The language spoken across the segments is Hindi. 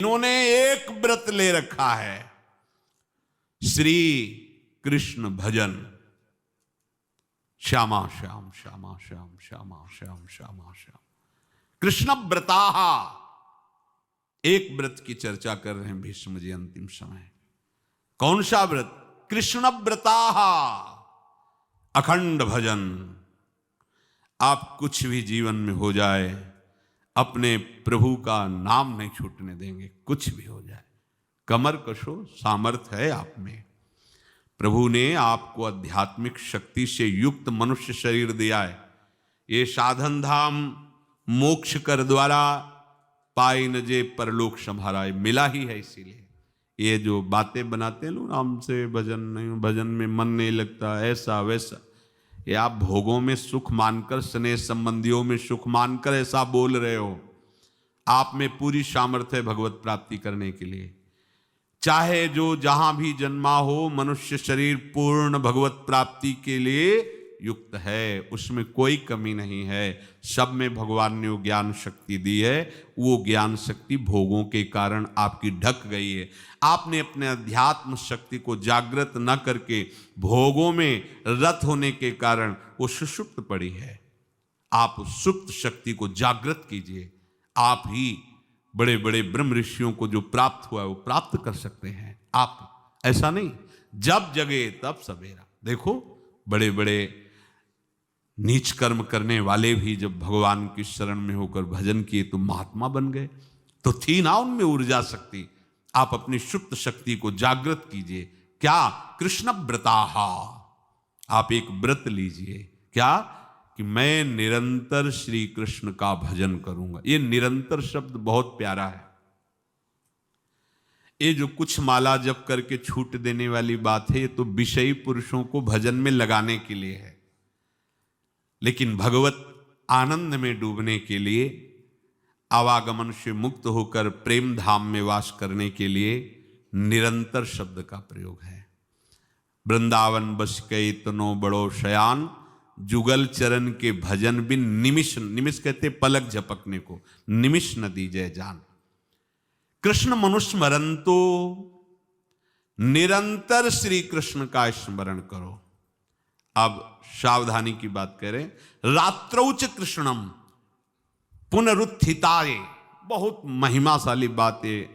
इन्होंने एक व्रत ले रखा है, श्री कृष्ण भजन। श्यामा श्याम श्यामा श्याम श्यामा श्याम श्यामा श्याम कृष्ण व्रताः। एक व्रत की चर्चा कर रहे हैं भीष्म जी अंतिम समय। कौन सा व्रत? कृष्ण व्रताः, अखंड भजन। आप कुछ भी जीवन में हो जाए, अपने प्रभु का नाम नहीं छूटने देंगे। कुछ भी हो जाए, कमर कशो, सामर्थ्य है आप में। प्रभु ने आपको आध्यात्मिक शक्ति से युक्त मनुष्य शरीर दिया है। ये साधन धाम मोक्ष कर द्वारा पाई न जे परलोक संभारा, मिला ही है। इसीलिए ये जो बातें बनाते हैं लोग, नाम से भजन नहीं, भजन में मन नहीं लगता, ऐसा वैसा, ये आप भोगों में सुख मानकर, स्नेह संबंधियों में सुख मानकर ऐसा बोल रहे हो। आप में पूरी सामर्थ्य है भगवत प्राप्ति करने के लिए। चाहे जो जहां भी जन्मा हो, मनुष्य शरीर पूर्ण भगवत प्राप्ति के लिए युक्त है, उसमें कोई कमी नहीं है। सब में भगवान ने वो ज्ञान शक्ति दी है। वो ज्ञान शक्ति भोगों के कारण आपकी ढक गई है। आपने अपने अध्यात्म शक्ति को जागृत न करके भोगों में रत होने के कारण वो सुषुप्त पड़ी है। आप सुप्त शक्ति को जागृत कीजिए। आप ही बड़े बड़े ब्रह्म ऋषियों को जो प्राप्त हुआ है वो प्राप्त कर सकते हैं। आप ऐसा नहीं, जब जगे तब सवेरा। देखो बड़े बड़े नीच कर्म करने वाले भी जब भगवान की शरण में होकर भजन किए तो महात्मा बन गए। तो थी ना उनमें ऊर्जा शक्ति। आप अपनी सुप्त शक्ति को जागृत कीजिए। क्या? कृष्ण व्रताः। आप एक व्रत लीजिए। क्या? कि मैं निरंतर श्री कृष्ण का भजन करूंगा। ये निरंतर शब्द बहुत प्यारा है। ये जो कुछ माला जप करके छूट देने वाली बात है, ये तो विषयी पुरुषों को भजन में लगाने के लिए है। लेकिन भगवत आनंद में डूबने के लिए, आवागमन से मुक्त होकर प्रेम धाम में वास करने के लिए निरंतर शब्द का प्रयोग है। वृंदावन बस के तनो बड़ो शयान, जुगल चरण के भजन बिन निमिष, निमिष कहते पलक झपकने को, निमिष न दीजय जान। कृष्ण मनुस्मरण तो निरंतर श्री कृष्ण का स्मरण करो। अब सावधानी की बात करें। रात्रौच कृष्णम पुनरुत्थिताय, बहुत महिमाशाली बातें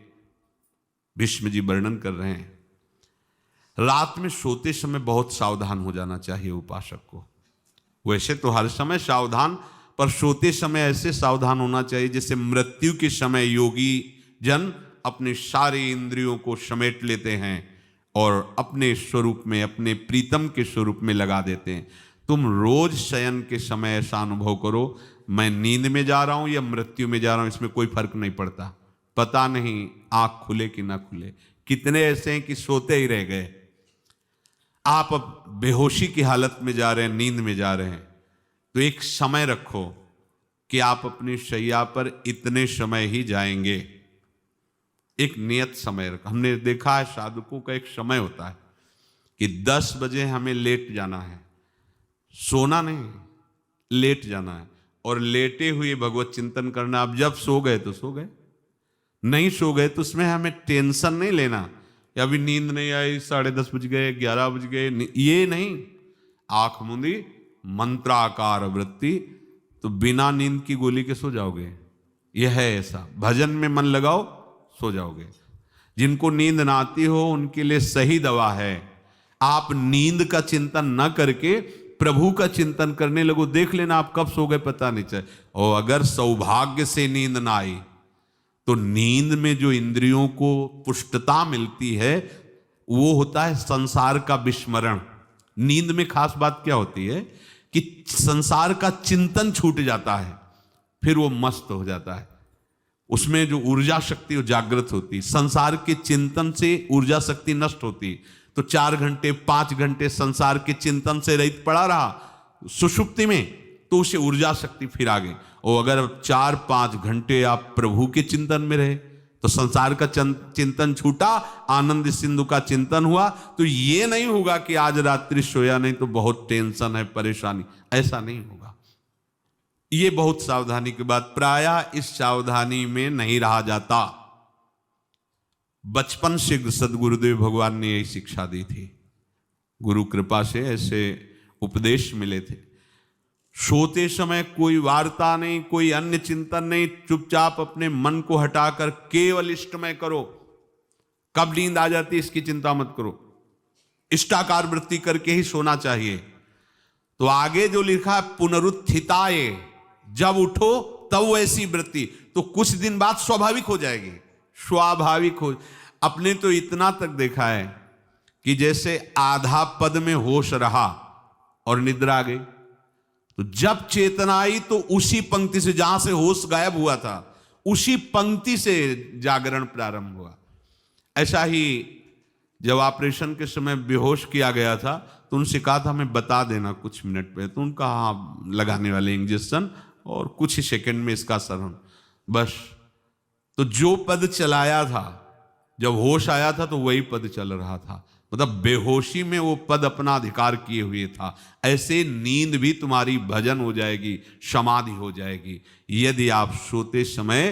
भीष्म जी वर्णन कर रहे हैं। रात में सोते समय बहुत सावधान हो जाना चाहिए उपासक को। वैसे तो हर समय सावधान, पर सोते समय ऐसे सावधान होना चाहिए जैसे मृत्यु के समय योगी जन अपने सारे इंद्रियों को समेट लेते हैं और अपने स्वरूप में, अपने प्रीतम के स्वरूप में लगा देते हैं। तुम रोज शयन के समय ऐसा अनुभव करो, मैं नींद में जा रहा हूं या मृत्यु में जा रहा हूं, इसमें कोई फर्क नहीं पड़ता। पता नहीं आंख खुले कि ना खुले। कितने ऐसे हैं कि सोते ही रह गए। आप अब बेहोशी की हालत में जा रहे हैं, नींद में जा रहे हैं, तो एक समय रखो कि आप अपनी शैया पर इतने समय ही जाएंगे। एक नियत समय रखो। हमने देखा है साधकों का एक समय होता है कि 10 बजे हमें लेट जाना है, सोना नहीं, लेट जाना है, और लेटे हुए भगवत चिंतन करना। अब जब सो गए तो सो गए, नहीं सो गए तो उसमें हमें टेंशन नहीं लेना। अभी नींद नहीं आई, 10:30 बज गए, 11 बज गए, ये नहीं। आंख मूंदी, मंत्राकार वृत्ति, तो बिना नींद की गोली के सो जाओगे। यह है ऐसा। भजन में मन लगाओ, सो जाओगे। जिनको नींद ना आती हो उनके लिए सही दवा है, आप नींद का चिंतन न करके प्रभु का चिंतन करने लगो। देख लेना आप कब सो गए पता नहीं चले। और अगर सौभाग्य से नींद ना आई तो नींद में जो इंद्रियों को पुष्टता मिलती है वो होता है संसार का विस्मरण। नींद में खास बात क्या होती है कि संसार का चिंतन छूट जाता है, फिर वो मस्त हो जाता है। उसमें जो ऊर्जा शक्ति वो जागृत होती। संसार के चिंतन से ऊर्जा शक्ति नष्ट होती, तो 4 घंटे 5 घंटे संसार के चिंतन से रहित पड़ा रहा सुषुप्ति में, तो उसे ऊर्जा शक्ति फिर आ गई। और अगर 4-5 घंटे आप प्रभु के चिंतन में रहे तो संसार का चिंतन छूटा, आनंद सिंधु का चिंतन हुआ। तो ये नहीं होगा कि आज रात्रि सोया नहीं तो बहुत टेंशन है, परेशानी, ऐसा नहीं होगा। ये बहुत सावधानी की बात। प्रायः इस सावधानी में नहीं रहा जाता। बचपन से सदगुरुदेव भगवान ने यही शिक्षा दी थी, गुरु कृपा से ऐसे उपदेश मिले थे। सोते समय कोई वार्ता नहीं, कोई अन्य चिंतन नहीं, चुपचाप अपने मन को हटाकर केवल इष्टमय करो। कब नींद आ जाती है इसकी चिंता मत करो, इष्टाकार वृत्ति करके ही सोना चाहिए। तो आगे जो लिखा है पुनरुत्थिताय, जब उठो तब वैसी वृत्ति, तो कुछ दिन बाद स्वाभाविक हो जाएगी, स्वाभाविक हो। अपने तो इतना तक देखा है कि जैसे आधा पद में होश रहा और निद्रा आ गई, तो जब चेतना आई तो उसी पंक्ति से, जहां से होश गायब हुआ था, उसी पंक्ति से जागरण प्रारंभ हुआ। ऐसा ही जब ऑपरेशन के समय बेहोश किया गया था तो उनसे कहा था हमें बता देना कुछ मिनट पे, तो उनका हाँ लगाने वाले इंजेक्शन और कुछ ही सेकंड में इसका असर बस। तो जो पद चलाया था, जब होश आया था तो वही पद चल रहा था, मतलब बेहोशी में वो पद अपना अधिकार किए हुए था। ऐसे नींद भी तुम्हारी भजन हो जाएगी, समाधि हो जाएगी, यदि आप सोते समय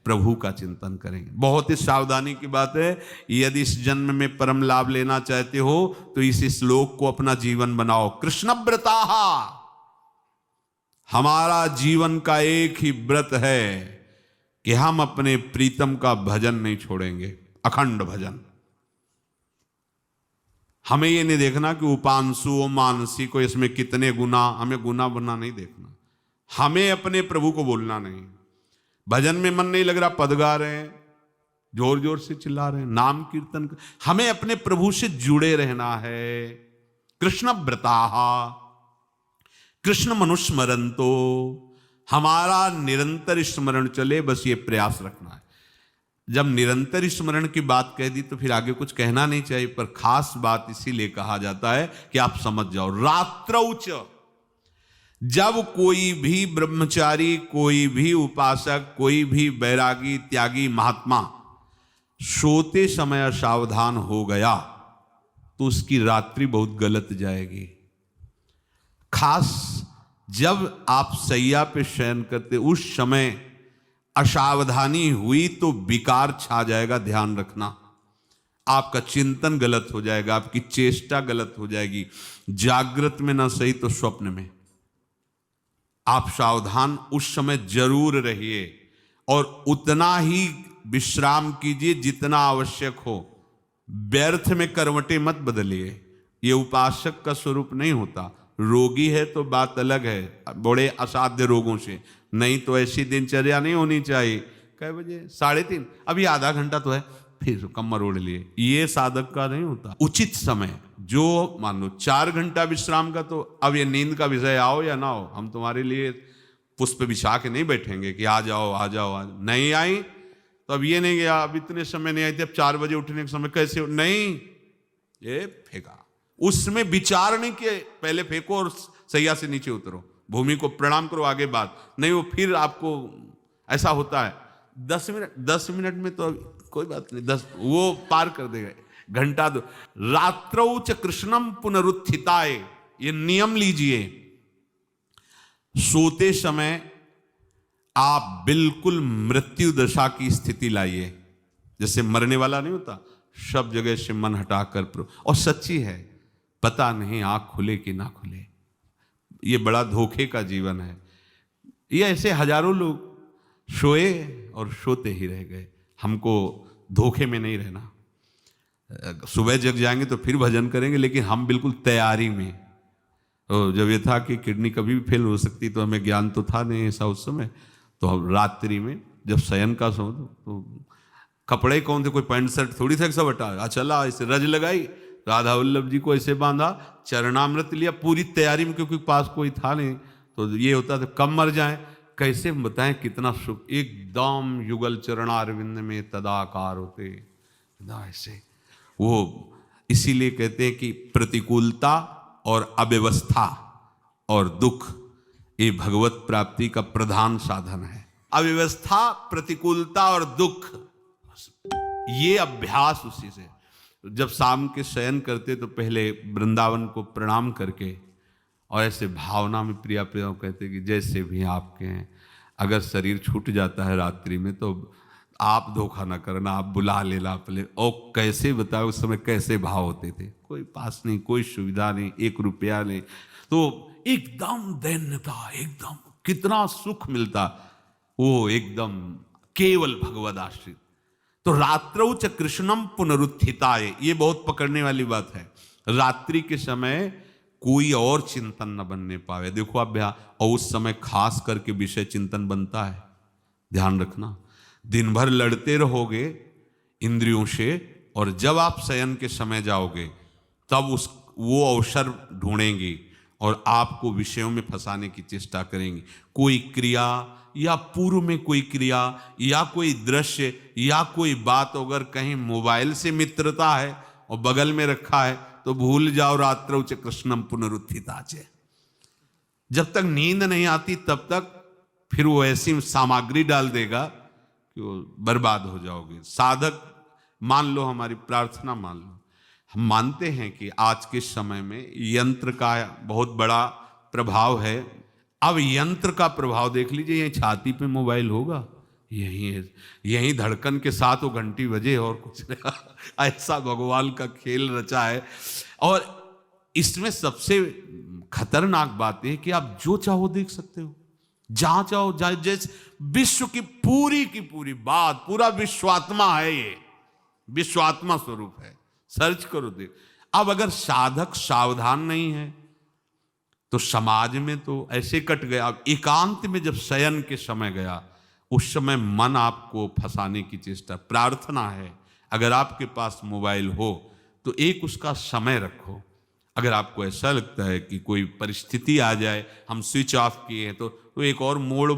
प्रभु का चिंतन करेंगे। बहुत ही सावधानी की बात है, यदि इस जन्म में परम लाभ लेना चाहते हो तो इस श्लोक को अपना जीवन बनाओ। कृष्णव्रताः, हमारा जीवन का एक ही व्रत है कि हम अपने प्रीतम का भजन नहीं छोड़ेंगे, अखंड भजन। हमें ये नहीं देखना कि उपांशु मानसी को इसमें कितने गुना, हमें गुना बना नहीं देखना। हमें अपने प्रभु को बोलना नहीं। भजन में मन नहीं लग रहा, पद गा रहे हैं, जोर जोर से चिल्ला रहे हैं, नाम कीर्तन कर, हमें अपने प्रभु से जुड़े रहना है। कृष्ण व्रताः कृष्ण मनुस्मरन्तो, हमारा निरंतर स्मरण चले, बस ये प्रयास रखना है। जब निरंतर स्मरण की बात कह दी तो फिर आगे कुछ कहना नहीं चाहिए, पर खास बात इसीलिए कहा जाता है कि आप समझ जाओ। रात्रौच, जब कोई भी ब्रह्मचारी, कोई भी उपासक, कोई भी बैरागी त्यागी महात्मा सोते समय असावधान हो गया तो उसकी रात्रि बहुत गलत जाएगी। खास जब आप सैया पे शयन करते उस समय असावधानी हुई तो विकार छा जाएगा, ध्यान रखना। आपका चिंतन गलत हो जाएगा, आपकी चेष्टा गलत हो जाएगी, जागृत में ना सही तो स्वप्न में। आप सावधान उस समय जरूर रहिए और उतना ही विश्राम कीजिए जितना आवश्यक हो। व्यर्थ में करवटें मत बदलिए, ये उपासक का स्वरूप नहीं होता। रोगी है तो बात अलग है, बड़े असाध्य रोगों से, नहीं तो ऐसी दिनचर्या नहीं होनी चाहिए। कै बजे? 3:30, अभी आधा घंटा तो है, फिर कमर ओढ़ लिए, ये साधक का नहीं होता। उचित समय, जो मान लो 4 घंटा विश्राम का, तो अब ये नींद का विषय आओ या ना हो, हम तुम्हारे लिए पुष्प बिछा के नहीं बैठेंगे कि आ जाओ आ जाओ आ जाओ। नहीं आई तो अब ये नहीं गया, अब इतने समय नहीं आई थी, अब 4 बजे उठने के समय कैसे, नहीं, ये फेंका। उसमें विचार नहीं किए, पहले फेंको और सैया से नीचे उतरो, भूमि को प्रणाम करो, आगे बात नहीं। वो फिर आपको ऐसा होता है 10 मिनट में तो कोई बात नहीं, 10 वो पार कर देगा, घंटा दो। रात्रौ च कृष्णम पुनरुत्थिताय, ये नियम लीजिए। सोते समय आप बिल्कुल मृत्यु दशा की स्थिति लाइए, जैसे मरने वाला नहीं होता, सब जगह से मन हटाकर। और सच्ची है, पता नहीं आंख खुले कि ना खुले, ये बड़ा धोखे का जीवन है। ये ऐसे हजारों लोग सोए और सोते ही रह गए। हमको धोखे में नहीं रहना। सुबह जग जाएंगे तो फिर भजन करेंगे, लेकिन हम बिल्कुल तैयारी में। तो जब ये था कि किडनी कभी भी फेल हो सकती, तो हमें ज्ञान तो था नहीं ऐसा उस समय, तो हम रात्रि में जब शयन का सो, तो कपड़े कौन थे, कोई पैंट शर्ट थोड़ी था, सब हटा चला, ऐसे रज लगाई, राधा वल्लभ जी को ऐसे बांधा, चरणामृत लिया, पूरी तैयारी में, क्योंकि पास कोई था नहीं। तो ये होता था कब मर जाए, कैसे बताएं कितना सुख, एकदम युगल चरणारविंद में तदाकार होते ऐसे वो। इसीलिए कहते हैं कि प्रतिकूलता और अव्यवस्था और दुख ये भगवत प्राप्ति का प्रधान साधन है। अव्यवस्था, प्रतिकूलता और दुख, ये अभ्यास उसी से। जब शाम के शयन करते तो पहले वृंदावन को प्रणाम करके और ऐसे भावना में प्रिया प्रिया कहते कि जैसे भी आपके हैं, अगर शरीर छूट जाता है रात्रि में तो आप धोखा ना करना, आप बुला लेना पहले। और कैसे बताओ उस समय कैसे भाव होते थे, कोई पास नहीं, कोई सुविधा नहीं, 1 रुपया नहीं, तो एकदम दैन्यता, एकदम कितना सुख मिलता, वो एकदम केवल भगवद आश्रित। तो रात्रौ च कृष्णम पुनरुत्थिताय, ये बहुत पकड़ने वाली बात है। रात्रि के समय कोई और चिंतन न बनने पावे। देखो आप और उस समय खास करके विषय चिंतन बनता है, ध्यान रखना। दिन भर लड़ते रहोगे इंद्रियों से, और जब आप शयन के समय जाओगे तब वो अवसर ढूंढेंगे और आपको विषयों में फंसाने की चेष्टा करेंगे। कोई क्रिया या पूर्व में कोई क्रिया या कोई दृश्य या कोई बात, अगर कहीं मोबाइल से मित्रता है और बगल में रखा है तो भूल जाओ, रात्रौ च कृष्णम पुनरुत्थिताचे। जब तक नींद नहीं आती तब तक फिर वो ऐसी सामग्री डाल देगा कि वो बर्बाद हो जाओगे। साधक मान लो, हमारी प्रार्थना मान लो, हम मानते हैं कि आज के समय में यंत्र का बहुत बड़ा प्रभाव है। अब यंत्र का प्रभाव देख लीजिए, यही छाती पे मोबाइल होगा, यही धड़कन के साथ वो घंटी बजे और कुछ नहीं। ऐसा भगवान का खेल रचा है। और इसमें सबसे खतरनाक बात है कि आप जो चाहो देख सकते हो, जहां चाहो, जैसे विश्व की पूरी बात, पूरा विश्वात्मा है, ये विश्वात्मा स्वरूप है, सर्च करो देख। अब अगर साधक सावधान नहीं है तो समाज में तो ऐसे कट गया। अब एकांत में जब शयन के समय गया, उस समय मन आपको फंसाने की चेष्टा। प्रार्थना है, अगर आपके पास मोबाइल हो तो एक उसका समय रखो। अगर आपको ऐसा लगता है कि कोई परिस्थिति आ जाए, हम स्विच ऑफ किए हैं, तो एक और मोड़